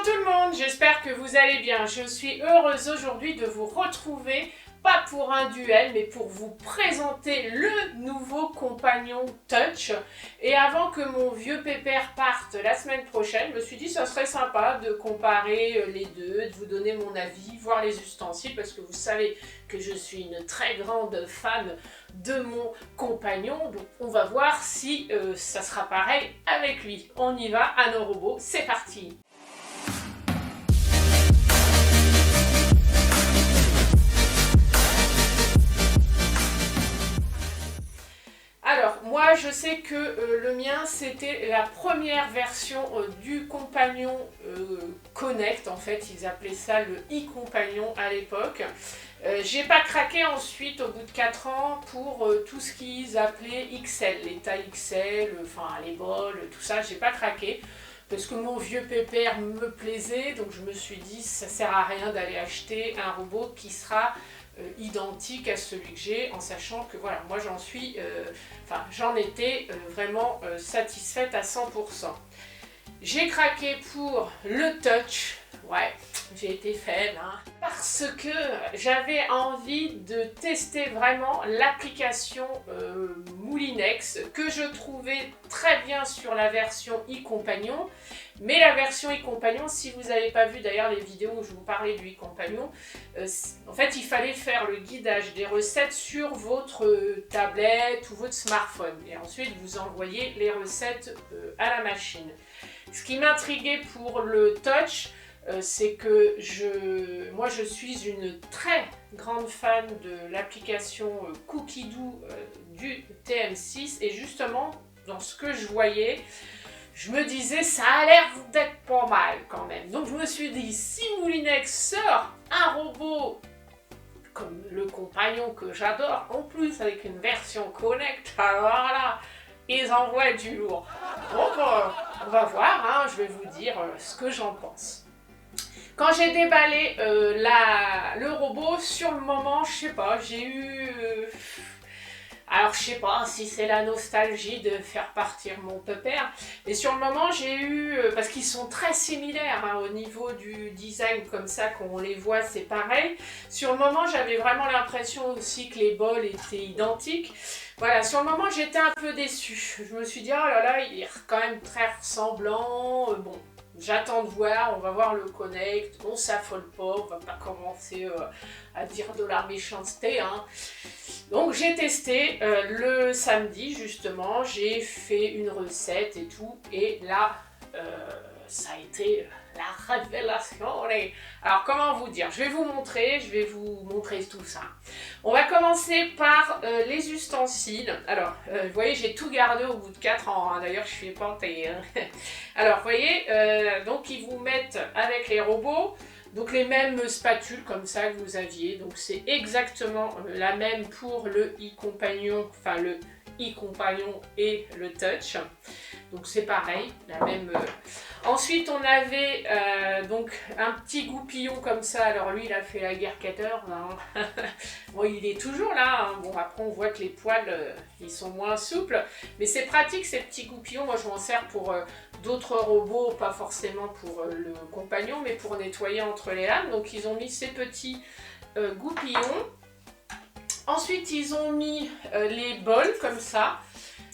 tout le monde, j'espère que vous allez bien. Je suis heureuse aujourd'hui de vous retrouver, pas pour un duel, mais pour vous présenter le nouveau compagnon Touch. Et avant que mon vieux pépère parte la semaine prochaine, je me suis dit que ça serait sympa de comparer les deux, de vous donner mon avis, voir les ustensiles, parce que vous savez que je suis une très grande fan de mon compagnon. Donc on va voir si ça sera pareil avec lui. On y va, à nos robots, c'est parti! Alors, moi je sais que le mien c'était la première version du compagnon Connect, en fait ils appelaient ça le e-compagnon à l'époque. J'ai pas craqué ensuite au bout de 4 ans pour tout ce qu'ils appelaient XL, les tailles XL, enfin les bols, tout ça, j'ai pas craqué. Parce que mon vieux pépère me plaisait, donc je me suis dit ça sert à rien d'aller acheter un robot qui sera identique à celui que j'ai, en sachant que voilà, moi j'en étais vraiment satisfaite à 100%. J'ai craqué pour le Touch, ouais, j'ai été faible, hein, parce que j'avais envie de tester vraiment l'application Moulinex, que je trouvais très bien sur la version e-compagnon. Mais la version e-compagnon, si vous n'avez pas vu d'ailleurs les vidéos où je vous parlais du e-compagnon, en fait il fallait faire le guidage des recettes sur votre tablette ou votre smartphone. Et ensuite vous envoyez les recettes à la machine. Ce qui m'intriguait pour le Touch, c'est que moi je suis une très grande fan de l'application Cookidoo du TM6. Et justement, dans ce que je voyais, je me disais, ça a l'air d'être pas mal quand même. Donc je me suis dit, si Moulinex sort un robot comme le compagnon que j'adore, en plus avec une version Connect, alors là, ils envoient du lourd. Donc on va voir, hein, je vais vous dire ce que j'en pense. Quand j'ai déballé le robot, sur le moment, je sais pas, j'ai eu... Alors je sais pas si c'est la nostalgie de faire partir mon pépère, mais sur le moment j'ai eu, parce qu'ils sont très similaires hein, au niveau du design, comme ça qu'on les voit c'est pareil. Sur le moment j'avais vraiment l'impression aussi que les bols étaient identiques. Voilà, sur le moment j'étais un peu déçue. Je me suis dit oh là là, il est quand même très ressemblant, bon. J'attends de voir, on va voir le Connect, on s'affole pas, on va pas commencer à dire de la méchanceté. Hein. Donc j'ai testé le samedi justement, j'ai fait une recette et tout, et là ça a été la révélation. Alors comment vous dire, je vais vous montrer tout ça. On va commencer par les ustensiles. Alors vous voyez j'ai tout gardé au bout de 4 ans, hein. D'ailleurs je suis épantée. Hein. Alors vous voyez, donc ils vous mettent avec les robots, donc les mêmes spatules comme ça que vous aviez, donc c'est exactement la même pour le e-compagnon, enfin le e-compagnon et le Touch. Donc c'est pareil, la même. Ensuite on avait donc un petit goupillon comme ça. Alors lui il a fait la guerre 14. Hein. Bon il est toujours là. Hein. Bon après on voit que les poils ils sont moins souples, mais c'est pratique ces petits goupillons. Moi je m'en sers pour d'autres robots, pas forcément pour le compagnon, mais pour nettoyer entre les lames. Donc ils ont mis ces petits goupillons. Ensuite ils ont mis les bols comme ça,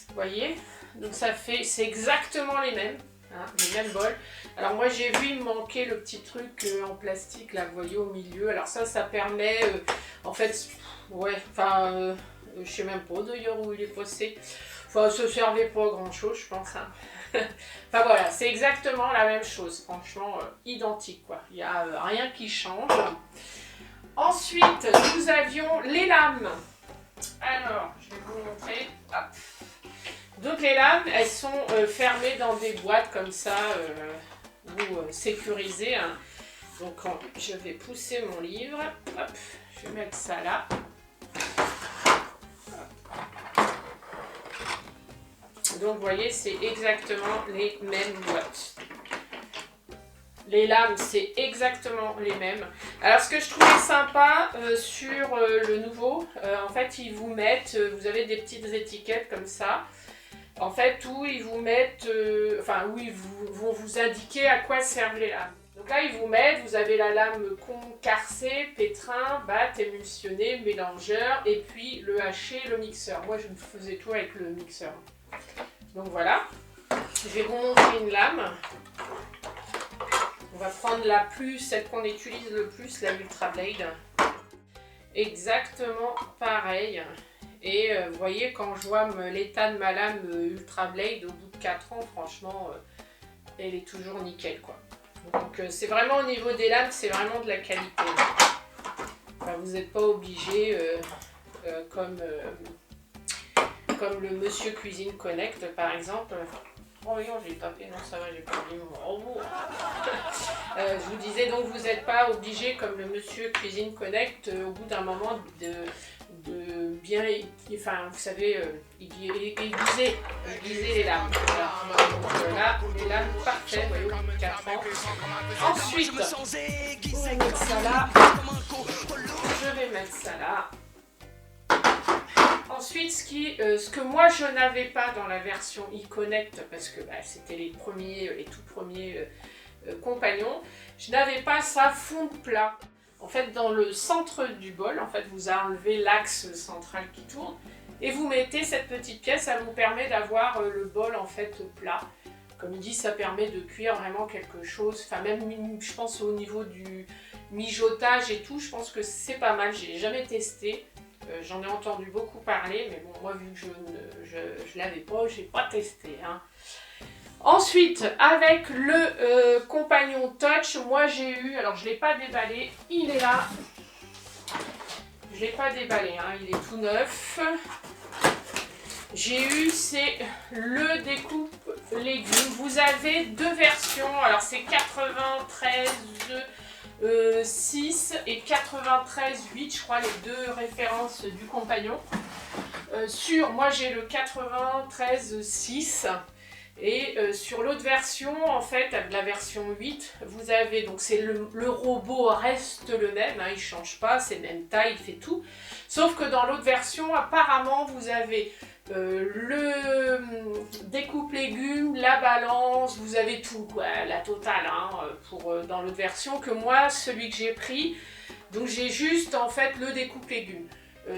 vous voyez, donc ça fait, c'est exactement les mêmes, hein, les mêmes bols. Alors moi j'ai vu il me manquait le petit truc en plastique là, vous voyez au milieu. Alors ça permet, en fait, ouais, enfin, je sais même pas d'ailleurs où il est posté. Enfin ça servait pas à grand chose je pense. Hein. Enfin voilà, c'est exactement la même chose, franchement identique quoi, il n'y a rien qui change. Ensuite, nous avions les lames. Alors, je vais vous montrer. Hop. Donc les lames, elles sont fermées dans des boîtes comme ça, ou sécurisées. Hein. Donc je vais pousser mon livre. Hop, je vais mettre ça là. Donc vous voyez, c'est exactement les mêmes boîtes. Les lames, c'est exactement les mêmes. Alors, ce que je trouvais sympa sur le nouveau, en fait, ils vous mettent, vous avez des petites étiquettes comme ça, en fait, où ils vous mettent, où ils vont vous indiquer à quoi servent les lames. Donc là, il vous met, vous avez la lame concarcée, pétrin, batte, émulsionné, mélangeur, et puis le haché, le mixeur. Moi, je me faisais tout avec le mixeur. Donc voilà. Je vais vous montrer une lame. On va prendre la plus, celle qu'on utilise le plus, la Ultra Blade. Exactement pareil. Et vous voyez, quand je vois l'état de ma lame Ultra Blade, au bout de 4 ans, franchement, elle est toujours nickel, quoi. Donc c'est vraiment au niveau des lames, c'est vraiment de la qualité. Enfin, vous n'êtes pas obligé, comme le Monsieur Cuisine Connect, par exemple. Oh non, j'ai tapé, non ça va, j'ai perdu mon robot. Je vous disais donc, vous n'êtes pas obligé, comme le Monsieur Cuisine Connect, au bout d'un moment de bien, enfin vous savez, aiguiser les lames. Voilà. Donc là, les lames parfaites, vous voyez, au bout de 4 ans. Ensuite, on va mettre ça là. Je vais mettre ça là. Ensuite, ce que moi je n'avais pas dans la version e-Connect, parce que c'était les tout premiers compagnons, je n'avais pas ça fond de plat. En fait, dans le centre du bol, en fait, vous enlevez l'axe central qui tourne et vous mettez cette petite pièce, ça vous permet d'avoir le bol en fait plat. Comme dit, ça permet de cuire vraiment quelque chose, enfin même je pense au niveau du mijotage et tout, je pense que c'est pas mal, j'ai jamais testé. J'en ai entendu beaucoup parler, mais bon, moi vu que je l'avais pas, j'ai pas testé. Hein. Ensuite, avec le compagnon Touch, moi j'ai eu, alors je l'ai pas déballé, il est là. Je l'ai pas déballé, hein, il est tout neuf. J'ai eu, c'est le découpe légumes. Vous avez deux versions, alors c'est 93 6 et 93 8, je crois, les deux références du compagnon. Moi j'ai le 93 6 et sur l'autre version, en fait, la version 8, vous avez, donc c'est le robot reste le même, hein, il ne change pas, c'est même taille, il fait tout. Sauf que dans l'autre version, apparemment, vous avez le découpe légumes, la balance, vous avez tout, ouais, la totale, hein, dans l'autre version que moi, celui que j'ai pris, donc j'ai juste en fait le découpe légumes.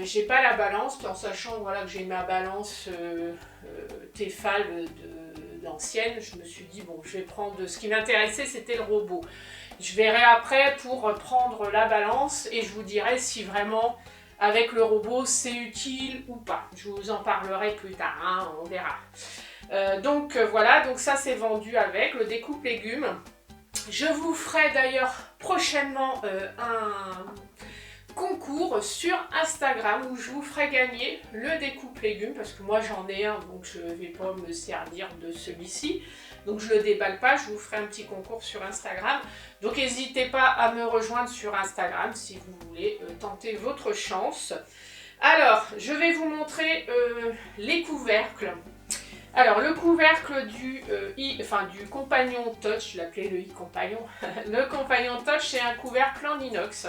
J'ai pas la balance, en sachant voilà, que j'ai ma balance Tefal d'ancienne, je me suis dit bon, je vais prendre, ce qui m'intéressait c'était le robot. Je verrai après pour prendre la balance et je vous dirai si vraiment avec le robot c'est utile ou pas. Je vous en parlerai plus tard, hein, on verra. Donc voilà, donc ça c'est vendu avec le découpe légumes. Je vous ferai d'ailleurs prochainement un concours sur Instagram où je vous ferai gagner le découpe légumes parce que moi j'en ai un, donc je ne vais pas me servir de celui-ci, donc je le déballe pas, je vous ferai un petit concours sur Instagram, donc n'hésitez pas à me rejoindre sur Instagram si vous voulez tenter votre chance. Alors je vais vous montrer les couvercles. Alors le couvercle du compagnon Touch, je l'appelais le compagnon, le compagnon Touch c'est un couvercle en inox.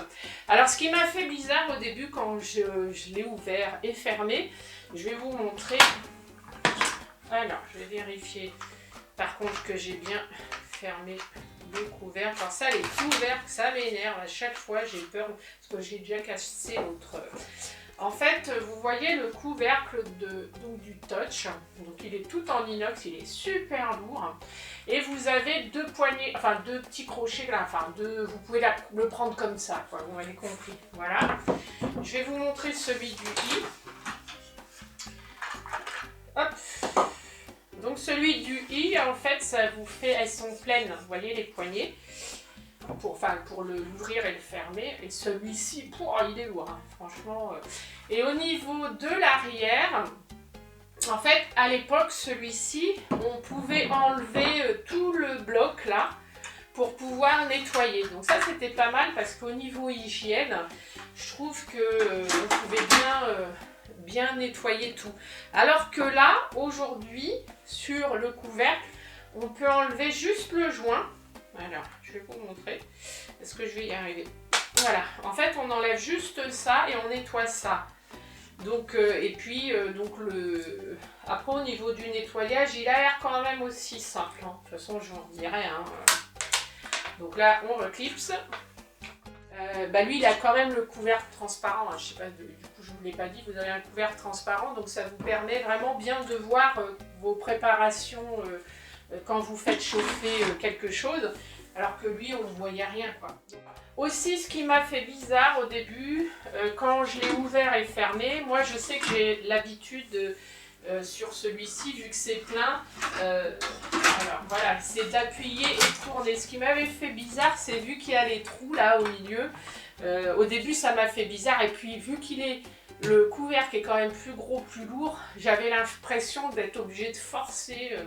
Alors ce qui m'a fait bizarre au début quand je l'ai ouvert et fermé, je vais vous montrer. Alors je vais vérifier par contre que j'ai bien fermé le couvercle. Alors ça les couvercles ça m'énerve, à chaque fois j'ai peur parce que j'ai déjà cassé l'autre. En fait, vous voyez le couvercle du Touch, donc il est tout en inox, il est super lourd. Et vous avez deux poignées, enfin deux petits crochets là, vous pouvez le prendre comme ça, quoi, vous m'avez compris. Voilà. Je vais vous montrer celui du i. Hop. Donc celui du i, en fait, ça vous fait, elles sont pleines, vous voyez les poignées. Pour l'ouvrir et le fermer, et celui-ci, il est lourd, hein, franchement. Et au niveau de l'arrière, en fait, à l'époque, celui-ci, on pouvait enlever tout le bloc là pour pouvoir nettoyer. Donc ça, c'était pas mal parce qu'au niveau hygiène, je trouve que on pouvait bien nettoyer tout. Alors que là, aujourd'hui, sur le couvercle, on peut enlever juste le joint. Alors, je vais vous montrer. Est-ce que je vais y arriver? Voilà. En fait, on enlève juste ça et on nettoie ça. Donc, après, au niveau du nettoyage, il a l'air quand même aussi simple. Hein. De toute façon, je vous dirai. Hein. Donc là, on reclipse. Lui, il a quand même le couvercle transparent. Hein. Je sais pas, du coup, je ne vous l'ai pas dit, vous avez un couvercle transparent. Donc ça vous permet vraiment bien de voir vos préparations quand vous faites chauffer quelque chose. Alors que lui, on ne voyait rien, quoi. Aussi, ce qui m'a fait bizarre au début, quand je l'ai ouvert et fermé, moi je sais que j'ai l'habitude sur celui-ci, vu que c'est plein, alors voilà, c'est d'appuyer et tourner. Ce qui m'avait fait bizarre, c'est vu qu'il y a les trous là au milieu. Au début, ça m'a fait bizarre, et puis vu qu'il est le couvercle est quand même plus gros, plus lourd, j'avais l'impression d'être obligée de forcer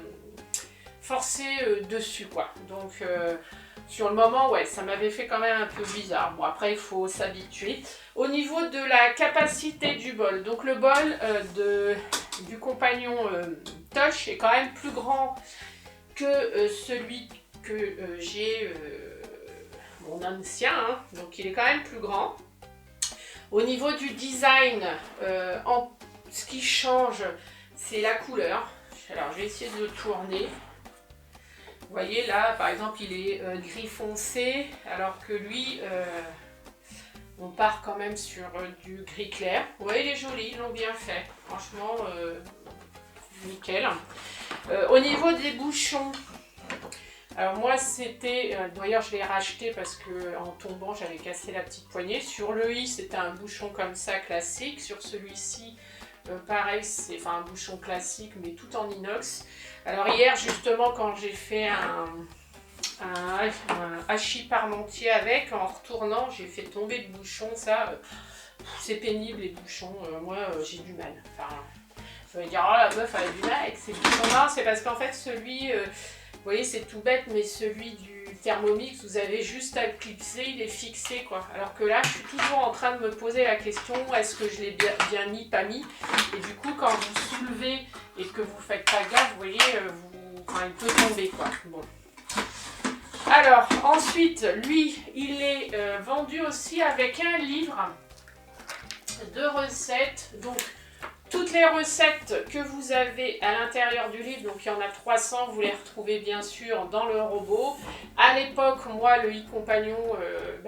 dessus, quoi. Donc sur le moment, ouais, ça m'avait fait quand même un peu bizarre. Bon, après, il faut s'habituer. Au niveau de la capacité du bol, donc le bol du compagnon Touch est quand même plus grand que celui que j'ai, mon ancien, hein. Donc il est quand même plus grand. Au niveau du design, ce qui change, c'est la couleur. Alors, je vais essayer de le tourner. Vous voyez là, par exemple, il est gris foncé, alors que lui, on part quand même sur du gris clair. Vous voyez, il est joli, ils l'ont bien fait. Franchement, nickel. Au niveau des bouchons, alors moi c'était, d'ailleurs je l'ai racheté parce que en tombant j'avais cassé la petite poignée. Sur le i, c'était un bouchon comme ça classique. Sur celui-ci, pareil, c'est un bouchon classique mais tout en inox. Alors hier justement, quand j'ai fait un hachis parmentier avec, en retournant j'ai fait tomber le bouchon. Ça c'est pénible, les bouchons, moi j'ai du mal. Enfin, vous allez dire, oh la meuf elle a du mal avec ces bouchons. Non, c'est parce qu'en fait celui, vous voyez, c'est tout bête, mais celui du Thermomix, vous avez juste à le clipser, il est fixé, quoi. Alors que là, je suis toujours en train de me poser la question, est-ce que je l'ai bien mis, pas mis? Et du coup, quand vous soulevez et que vous faites pas gaffe, vous voyez, il peut tomber, quoi. Bon. Alors, ensuite, lui, il est vendu aussi avec un livre de recettes. Donc, toutes les recettes que vous avez à l'intérieur du livre, donc il y en a 300, vous les retrouvez bien sûr dans le robot. À l'époque, moi, le i-compagnon,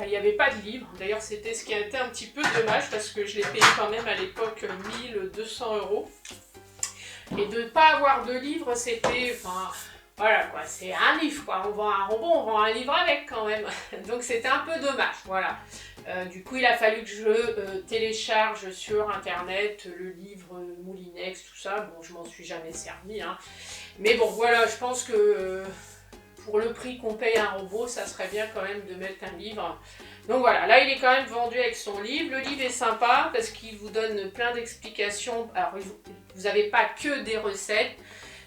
il n'y avait pas de livre. D'ailleurs, c'était ce qui a été un petit peu dommage parce que je l'ai payé quand même à l'époque 1200 €. Et de ne pas avoir de livre, c'était... Voilà quoi, c'est un livre quoi, on vend un robot, on vend un livre avec quand même. Donc c'était un peu dommage, voilà. Du coup il a fallu que je télécharge sur internet le livre Moulinex, tout ça. Bon, je m'en suis jamais servi, hein. Mais bon voilà, je pense que pour le prix qu'on paye un robot, ça serait bien quand même de mettre un livre. Donc voilà, là il est quand même vendu avec son livre. Le livre est sympa parce qu'il vous donne plein d'explications. Alors vous n'avez pas que des recettes.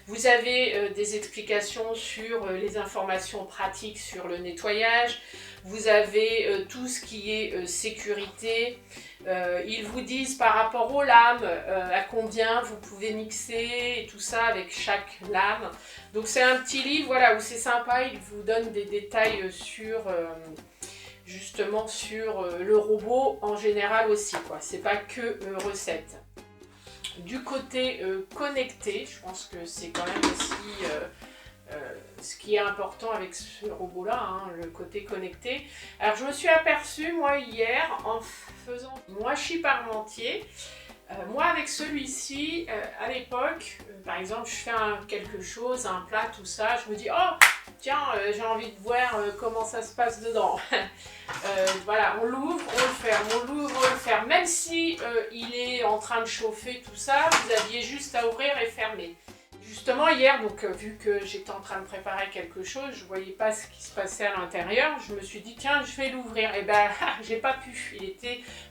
Vous avez des explications sur les informations pratiques sur le nettoyage. Vous avez tout ce qui est sécurité. Ils vous disent par rapport aux lames, à combien vous pouvez mixer et tout ça avec chaque lame. Donc c'est un petit livre, voilà, où c'est sympa. Il vous donne des détails sur... justement sur le robot en général aussi, quoi. C'est pas que recettes. Du côté connecté, je pense que c'est quand même aussi ce qui est important avec ce robot-là, hein, le côté connecté. Alors je me suis aperçue, moi, hier, en faisant mon hachis parmentier, moi avec celui-ci, à l'époque, par exemple, je fais quelque chose, un plat, tout ça, je me dis, oh, tiens, j'ai envie de voir comment ça se passe dedans. Voilà, on l'ouvre, on le ferme, on l'ouvre, on le ferme. Même si il est en train de chauffer, tout ça, vous aviez juste à ouvrir et fermer. Justement, hier, donc vu que j'étais en train de préparer quelque chose, je ne voyais pas ce qui se passait à l'intérieur, je me suis dit, tiens, je vais l'ouvrir. Et ben, j'ai pas pu.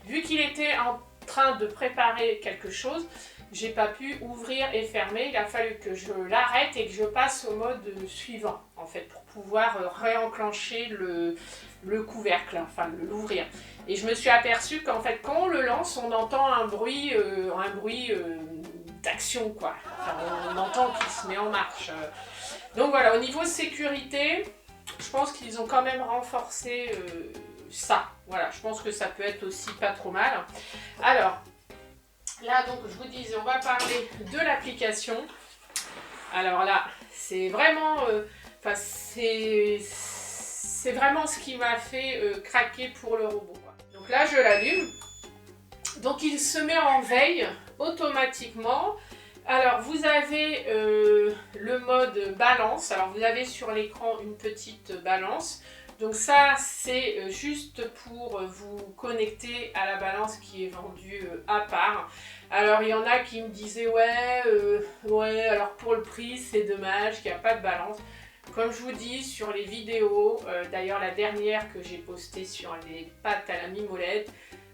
Vu qu'il était en train de préparer quelque chose, j'ai pas pu ouvrir et fermer. Il a fallu que je l'arrête et que je passe au mode suivant, en fait, pour pouvoir réenclencher le couvercle, enfin l'ouvrir. Et je me suis aperçue qu'en fait, quand on le lance, on entend un bruit d'action, quoi. Enfin, on entend qu'il se met en marche. Donc voilà, au niveau sécurité, je pense qu'ils ont quand même renforcé ça. Voilà, je pense que ça peut être aussi pas trop mal. Alors, là, donc, je vous disais, on va parler de l'application. Alors là, c'est vraiment... c'est c'est vraiment ce qui m'a fait craquer pour le robot, quoi. Donc là, je l'allume. Donc il se met en veille automatiquement. Alors vous avez le mode balance. Alors vous avez sur l'écran une petite balance. Donc ça c'est juste pour vous connecter à la balance qui est vendue à part. Alors il y en a qui me disaient ouais alors pour le prix c'est dommage qu'il n'y a pas de balance. Comme je vous dis sur les vidéos, d'ailleurs la dernière que j'ai postée sur les pâtes à la mimolette,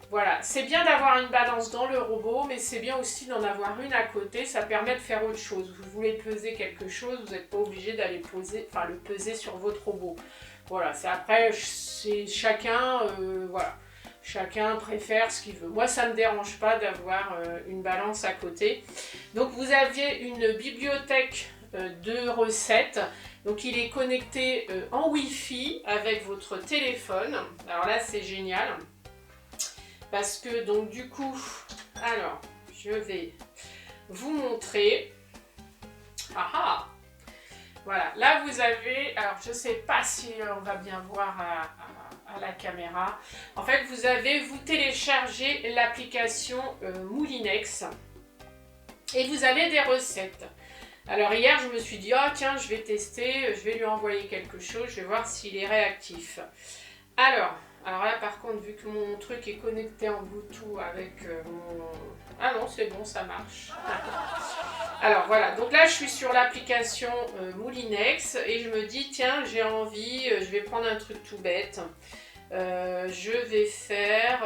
voilà, c'est bien d'avoir une balance dans le robot, mais c'est bien aussi d'en avoir une à côté, ça permet de faire autre chose. Vous voulez peser quelque chose, vous n'êtes pas obligé d'aller le peser sur votre robot. Voilà, c'est après, c'est chacun, voilà, chacun préfère ce qu'il veut. Moi, ça ne me dérange pas d'avoir une balance à côté. Donc, vous aviez une bibliothèque de recettes. Donc, il est connecté en Wi-Fi avec votre téléphone. Alors là, c'est génial. Parce que donc du coup, alors je vais vous montrer. Ah, voilà, là vous avez, alors je sais pas si on va bien voir à la caméra. En fait, vous téléchargez l'application Moulinex et vous avez des recettes. Alors hier, je me suis dit, oh tiens, je vais tester, je vais lui envoyer quelque chose, je vais voir s'il est réactif. Alors là par contre, vu que mon truc est connecté en Bluetooth avec mon... Ah non, c'est bon, ça marche. Alors voilà, donc là je suis sur l'application Moulinex et je me dis, tiens, j'ai envie, je vais prendre un truc tout bête. Je vais faire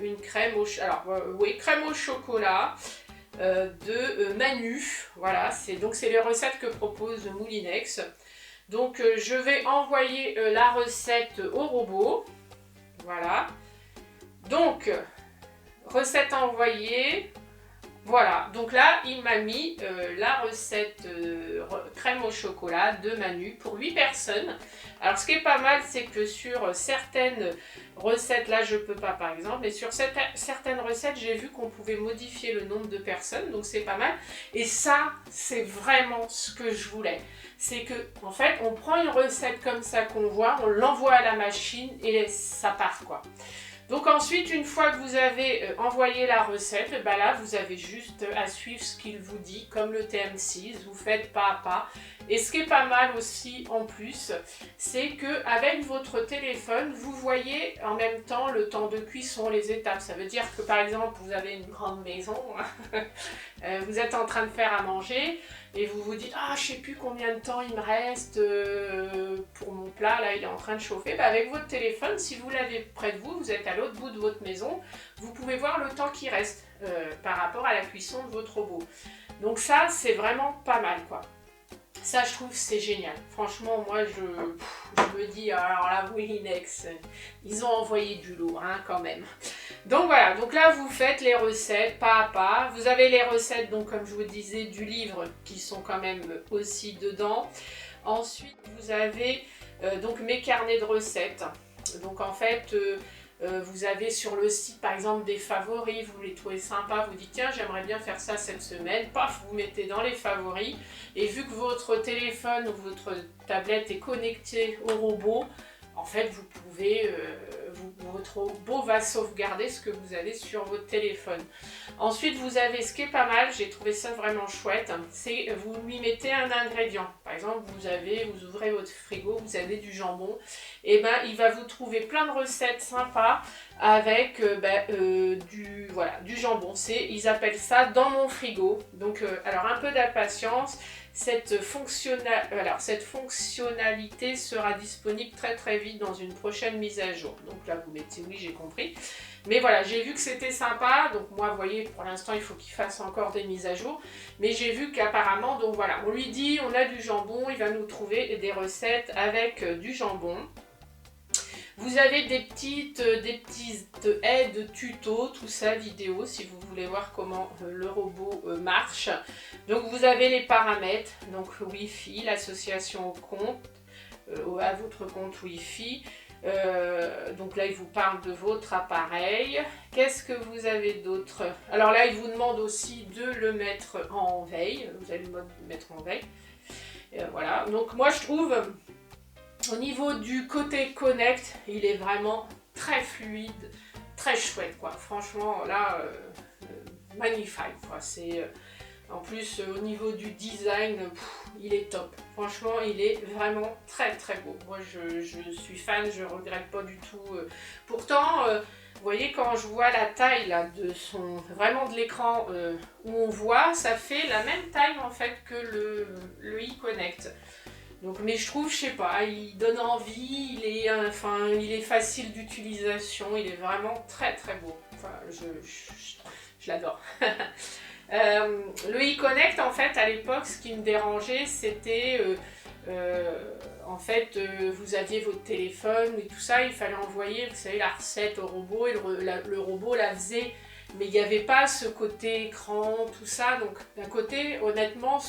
une crème au... crème au chocolat de Manu. Voilà, c'est les recettes que propose Moulinex. Donc je vais envoyer la recette au robot. Voilà. Donc, recette envoyée. Voilà. Donc là, il m'a mis la recette crème au chocolat de Manu pour 8 personnes. Alors, ce qui est pas mal, c'est que sur certaines recettes, là, je peux pas par exemple, mais sur certaines recettes, j'ai vu qu'on pouvait modifier le nombre de personnes. Donc, c'est pas mal. Et ça, c'est vraiment ce que je voulais. C'est que, en fait, on prend une recette comme ça qu'on voit, on l'envoie à la machine et ça part, quoi. Donc ensuite, une fois que vous avez envoyé la recette, bah là, vous avez juste à suivre ce qu'il vous dit, comme le TM6, vous faites pas à pas. Et ce qui est pas mal aussi en plus, c'est qu'avec votre téléphone, vous voyez en même temps le temps de cuisson, les étapes. Ça veut dire que par exemple, vous avez une grande maison, vous êtes en train de faire à manger, et vous vous dites « Ah, je sais plus combien de temps il me reste pour mon plat, là il est en train de chauffer. » Avec votre téléphone, si vous l'avez près de vous, vous êtes à l'autre bout de votre maison, vous pouvez voir le temps qui reste par rapport à la cuisson de votre robot. Donc ça, c'est vraiment pas mal, quoi. Ça, je trouve, c'est génial. Franchement, moi, je me dis, alors là, Moulinex, ils ont envoyé du lourd, hein, quand même. Donc voilà, donc là, vous faites les recettes pas à pas. Vous avez les recettes, donc comme je vous disais, du livre, qui sont quand même aussi dedans. Ensuite, vous avez donc mes carnets de recettes. Donc en fait... vous avez sur le site par exemple des favoris, vous les trouvez sympas, vous dites tiens j'aimerais bien faire ça cette semaine, paf, vous mettez dans les favoris et vu que votre téléphone ou votre tablette est connecté au robot, en fait vous pouvez, votre robot va sauvegarder ce que vous avez sur votre téléphone. Ensuite vous avez, ce qui est pas mal, j'ai trouvé ça vraiment chouette, c'est vous lui mettez un ingrédient. Par exemple vous ouvrez votre frigo, vous avez du jambon, et ben il va vous trouver plein de recettes sympas avec du jambon. Ils appellent ça dans mon frigo. Donc alors un peu d'impatience. Cette fonctionnalité sera disponible très très vite dans une prochaine mise à jour. Donc là vous mettez oui, j'ai compris. Mais voilà, j'ai vu que c'était sympa. Donc moi, vous voyez, pour l'instant, il faut qu'il fasse encore des mises à jour. Mais j'ai vu qu'apparemment, donc voilà, on lui dit, on a du jambon, il va nous trouver des recettes avec du jambon. Vous avez des petites aides, tutos, tout ça, vidéo, si vous voulez voir comment le robot marche. Donc vous avez les paramètres, donc Wi-Fi, l'association au compte, à votre compte Wi-Fi. Donc là, il vous parle de votre appareil. Qu'est-ce que vous avez d'autre? Alors là, il vous demande aussi de le mettre en veille. Vous avez le mode de mettre en veille. Voilà. Donc moi, je trouve... Au niveau du côté connect, il est vraiment très fluide, très chouette quoi. Franchement là, magnifique quoi. C'est en plus au niveau du design, il est top. Franchement, il est vraiment très très beau. Moi je suis fan, je regrette pas du tout. Pourtant, vous voyez quand je vois la taille là, vraiment de l'écran où on voit, ça fait la même taille en fait que le iConnect. Donc, mais je trouve, je sais pas, il donne envie, il est facile d'utilisation, il est vraiment très très beau. Enfin, je l'adore. Le iConnect, en fait, à l'époque, ce qui me dérangeait, c'était en fait, vous aviez votre téléphone et tout ça, il fallait envoyer, vous savez, la recette au robot et le robot la faisait. Mais il n'y avait pas ce côté écran, tout ça. Donc d'un côté, honnêtement,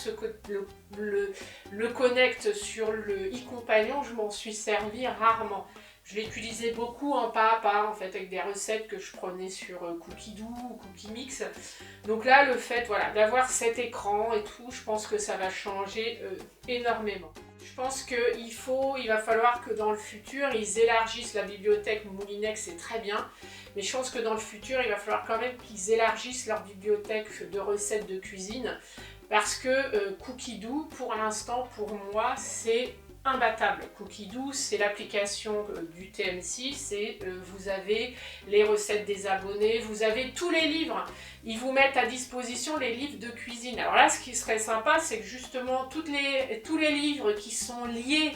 le Connect sur le e-compagnon, je m'en suis servi rarement. Je l'utilisais beaucoup en pas à pas, en fait, avec des recettes que je prenais sur Cookidoo ou Cookie Mix. Donc là, le fait voilà, d'avoir cet écran et tout, je pense que ça va changer énormément. Je pense qu'il va falloir que dans le futur, ils élargissent la bibliothèque Moulinex, c'est très bien. Mais je pense que dans le futur, il va falloir quand même qu'ils élargissent leur bibliothèque de recettes de cuisine. Parce que Cookidoo, pour l'instant, pour moi, c'est imbattable. Cookidoo, c'est l'application du TM6 et vous avez les recettes des abonnés, vous avez tous les livres. Ils vous mettent à disposition les livres de cuisine. Alors là, ce qui serait sympa, c'est que justement, tous les livres qui sont liés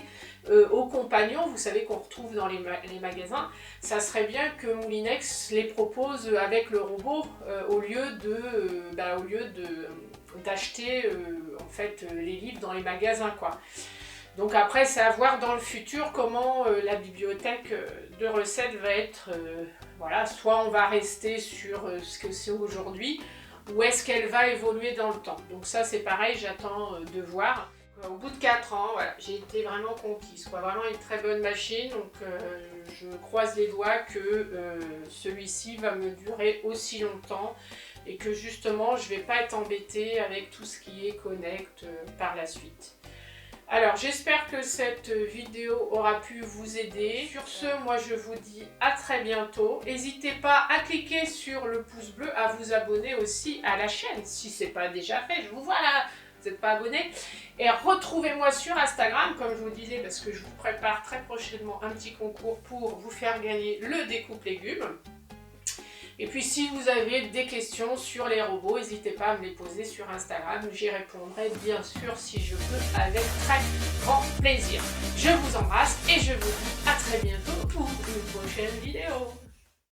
aux compagnons, vous savez qu'on retrouve dans les magasins, ça serait bien que Moulinex les propose avec le robot au lieu d'acheter en fait les livres dans les magasins quoi. Donc après c'est à voir dans le futur comment la bibliothèque de recettes va être, voilà, soit on va rester sur ce que c'est aujourd'hui, ou est-ce qu'elle va évoluer dans le temps. Donc ça c'est pareil, j'attends de voir. Au bout de 4 ans, voilà, j'ai été vraiment conquise, quoi. Vraiment une très bonne machine, donc je croise les doigts que celui-ci va me durer aussi longtemps et que justement je ne vais pas être embêtée avec tout ce qui est Connect par la suite. Alors j'espère que cette vidéo aura pu vous aider. Sur ce, moi je vous dis à très bientôt. N'hésitez pas à cliquer sur le pouce bleu, à vous abonner aussi à la chaîne si ce n'est pas déjà fait. Je vous vois là, vous n'êtes pas abonné. Et retrouvez-moi sur Instagram, comme je vous disais, parce que je vous prépare très prochainement un petit concours pour vous faire gagner le découpe légumes. Et puis si vous avez des questions sur les robots, n'hésitez pas à me les poser sur Instagram. J'y répondrai bien sûr si je peux avec très grand plaisir. Je vous embrasse et je vous dis à très bientôt pour une prochaine vidéo.